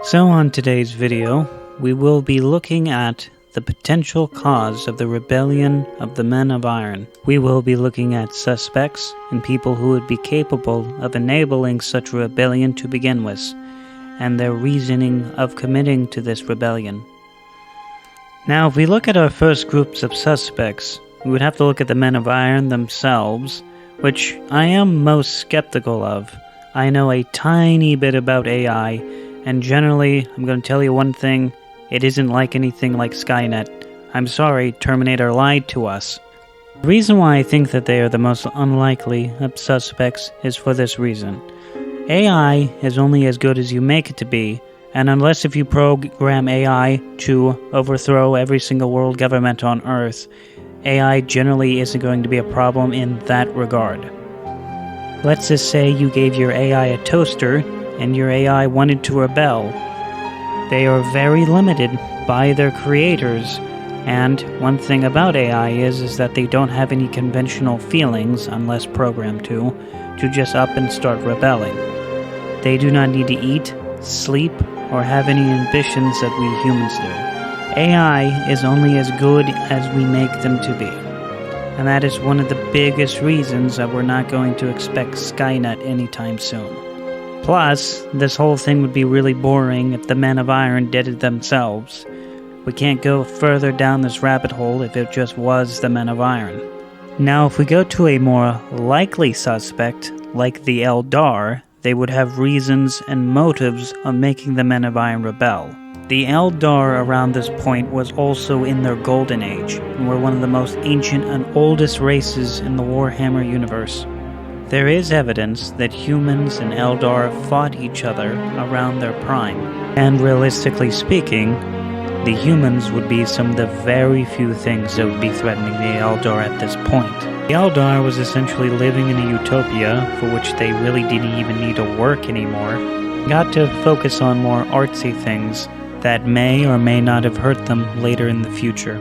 So on today's video, we will be looking at the potential cause of the rebellion of the Men of Iron. We will be looking at suspects and people who would be capable of enabling such a rebellion to begin with, and their reasoning of committing to this rebellion. Now, if we look at our first groups of suspects, we would have to look at the Men of Iron themselves, which I am most skeptical of. I know a tiny bit about AI, and generally, I'm going to tell you one thing, it isn't like anything like Skynet. I'm sorry, Terminator lied to us. The reason why I think that they are the most unlikely of suspects is for this reason. AI is only as good as you make it to be, and unless if you program AI to overthrow every single world government on Earth, AI generally isn't going to be a problem in that regard. Let's just say you gave your AI a toaster, and your AI wanted to rebel. They are very limited by their creators, and one thing about AI is that they don't have any conventional feelings, unless programmed to just up and start rebelling. They do not need to eat, sleep, or have any ambitions that we humans do. AI is only as good as we make them to be. And that is one of the biggest reasons that we're not going to expect Skynet anytime soon. Plus, this whole thing would be really boring if the Men of Iron did it themselves. We can't go further down this rabbit hole if it just was the Men of Iron. Now, if we go to a more likely suspect, like the Eldar, they would have reasons and motives of making the Men of Iron rebel. The Eldar around this point was also in their golden age, and were one of the most ancient and oldest races in the Warhammer universe. There is evidence that humans and Eldar fought each other around their prime, and realistically speaking, the humans would be some of the very few things that would be threatening the Eldar at this point. The Eldar was essentially living in a utopia for which they really didn't even need to work anymore. Got to focus on more artsy things that may or may not have hurt them later in the future.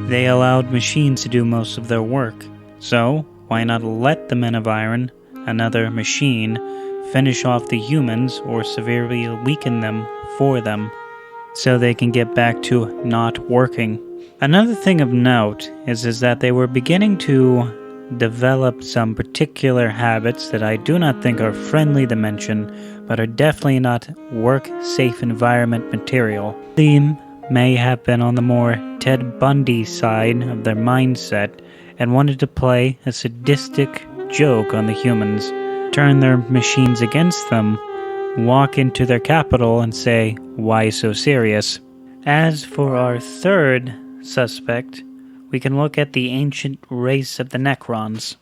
They allowed machines to do most of their work, so why not let the Men of Iron, another machine, finish off the humans or severely weaken them for them so they can get back to not working. Another thing of note is that they were beginning to develop some particular habits that I do not think are friendly to mention, but are definitely not work-safe environment material. They may have been on the more Ted Bundy side of their mindset, and wanted to play a sadistic joke on the humans, turn their machines against them, walk into their capital and say, "Why so serious?" As for our third suspect, we can look at the ancient race of the Necrons.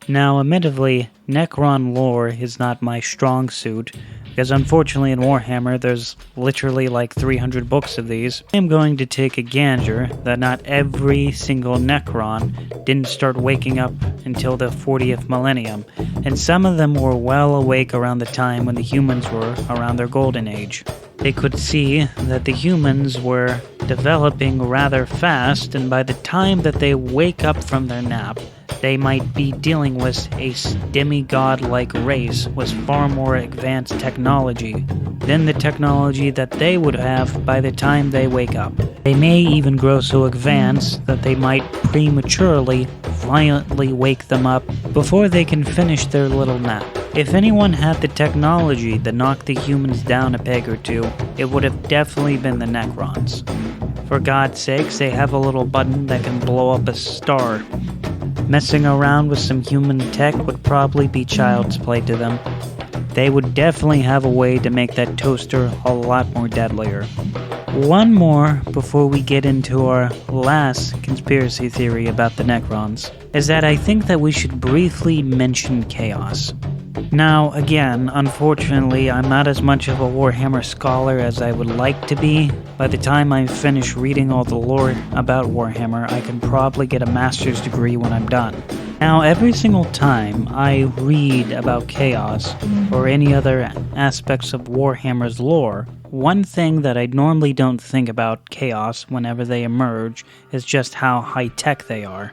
Now, admittedly, Necron lore is not my strong suit, because unfortunately in Warhammer there's literally like 300 books of these. I'm going to take a gander that not every single Necron didn't start waking up until the 40th millennium, and some of them were well awake around the time when the humans were around their golden age. They could see that the humans were developing rather fast, and by the time that they wake up from their nap, they might be dealing with a demigod-like race with far more advanced technology than the technology that they would have by the time they wake up. They may even grow so advanced that they might prematurely, violently wake them up before they can finish their little nap. If anyone had the technology that knocked the humans down a peg or two, it would have definitely been the Necrons. For God's sakes, they have a little button that can blow up a star. Messing around with some human tech would probably be child's play to them. They would definitely have a way to make that toaster a lot more deadlier. One more before we get into our last conspiracy theory about the Necrons, is that I think that we should briefly mention chaos. Now, again, unfortunately, I'm not as much of a Warhammer scholar as I would like to be. By the time I finish reading all the lore about Warhammer, I can probably get a master's degree when I'm done. Now, every single time I read about chaos, or any other aspects of Warhammer's lore, one thing that I normally don't think about chaos whenever they emerge is just how high-tech they are.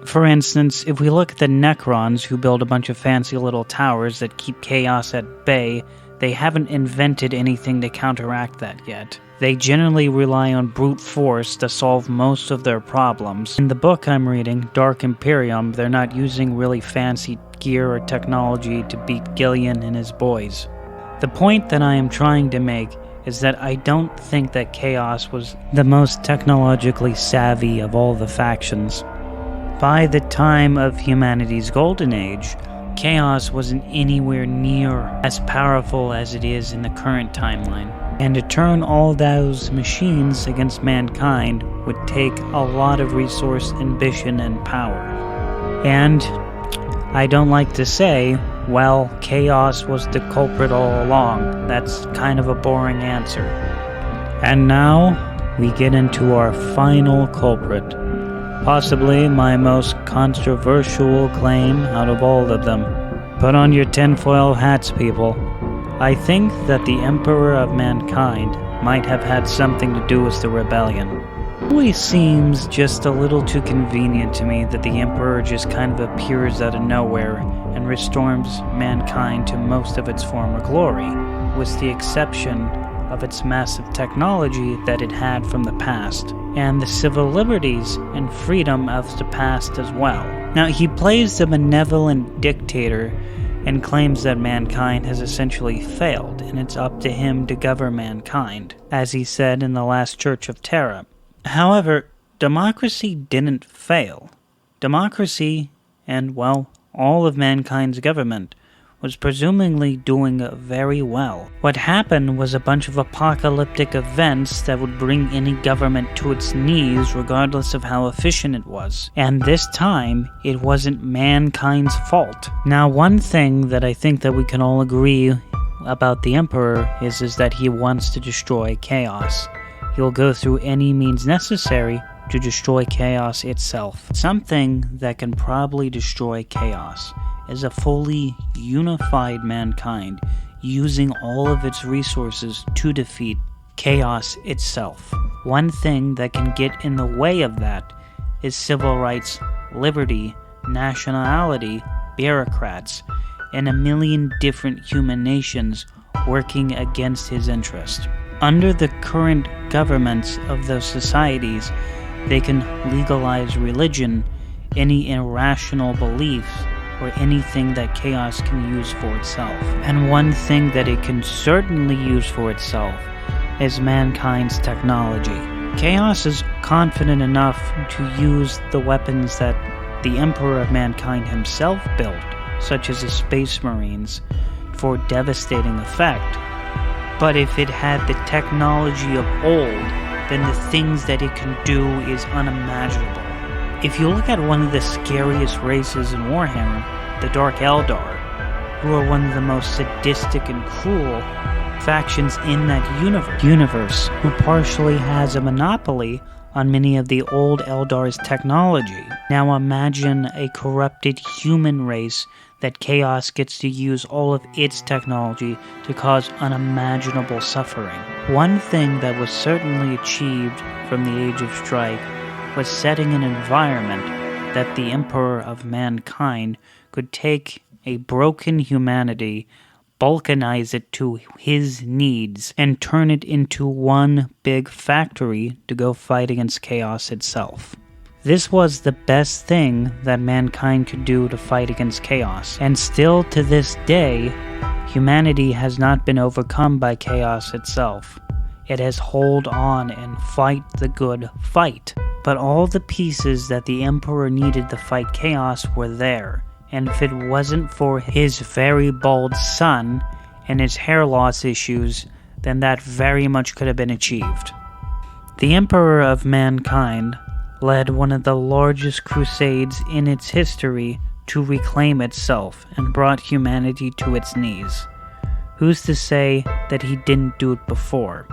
For instance, if we look at the Necrons who build a bunch of fancy little towers that keep chaos at bay, They haven't invented anything to counteract that yet. They generally rely on brute force to solve most of their problems. In the book I'm reading, Dark Imperium, they're not using really fancy gear or technology to beat Gillian and his boys. The point that I am trying to make is that I don't think that Chaos was the most technologically savvy of all the factions. By the time of humanity's golden age, Chaos wasn't anywhere near as powerful as it is in the current timeline. And to turn all those machines against mankind would take a lot of resource, ambition, and power. And I don't like to say, well, Chaos was the culprit all along. That's kind of a boring answer. And now, we get into our final culprit. Possibly my most controversial claim out of all of them. Put on your tinfoil hats, people. I think that the Emperor of Mankind might have had something to do with the rebellion. It always seems just a little too convenient to me that the Emperor just kind of appears out of nowhere and restores mankind to most of its former glory, with the exception of its massive technology that it had from the past, and the civil liberties and freedom of the past as well. Now, he plays the benevolent dictator and claims that mankind has essentially failed, and it's up to him to govern mankind, as he said in the last Church of Terra. However, democracy didn't fail. Democracy, and, well, all of mankind's government, was presumably doing very well. What happened was a bunch of apocalyptic events that would bring any government to its knees regardless of how efficient it was. And this time, it wasn't mankind's fault. Now, one thing that I think that we can all agree about the Emperor is that he wants to destroy Chaos. He'll go through any means necessary to destroy Chaos itself. Something that can probably destroy Chaos is a fully unified mankind using all of its resources to defeat Chaos itself. One thing that can get in the way of that is civil rights, liberty, nationality, bureaucrats, and a million different human nations working against his interest. Under the current governments of those societies, they can legalize religion, any irrational beliefs, or anything that Chaos can use for itself. And one thing that it can certainly use for itself is mankind's technology. Chaos is confident enough to use the weapons that the Emperor of Mankind himself built, such as the Space Marines, for devastating effect. But if it had the technology of old, then the things that it can do is unimaginable. If you look at one of the scariest races in Warhammer, the Dark Eldar, who are one of the most sadistic and cruel factions in that universe, who partially has a monopoly on many of the old Eldar's technology. Now imagine a corrupted human race that Chaos gets to use all of its technology to cause unimaginable suffering. One thing that was certainly achieved from the Age of Strike was setting an environment that the Emperor of Mankind could take a broken humanity, balkanize it to his needs, and turn it into one big factory to go fight against Chaos itself. This was the best thing that mankind could do to fight against Chaos, and still to this day, humanity has not been overcome by Chaos itself. It has hold on and fight the good fight. But all the pieces that the Emperor needed to fight Chaos were there, and if it wasn't for his very bald son and his hair loss issues, then that very much could have been achieved. The Emperor of Mankind led one of the largest crusades in its history to reclaim itself and brought humanity to its knees. Who's to say that he didn't do it before?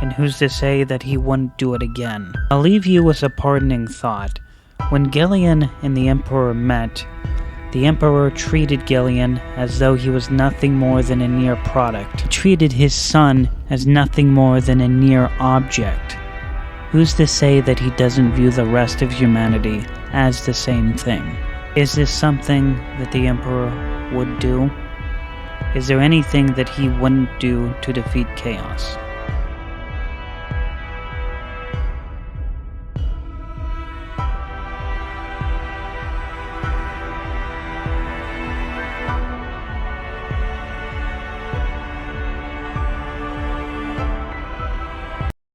And who's to say that he wouldn't do it again? I'll leave you with a pardoning thought. When Gillian and the Emperor met, the Emperor treated Gillian as though he was nothing more than a near product. He treated his son as nothing more than a near object. Who's to say that he doesn't view the rest of humanity as the same thing? Is this something that the Emperor would do? Is there anything that he wouldn't do to defeat chaos?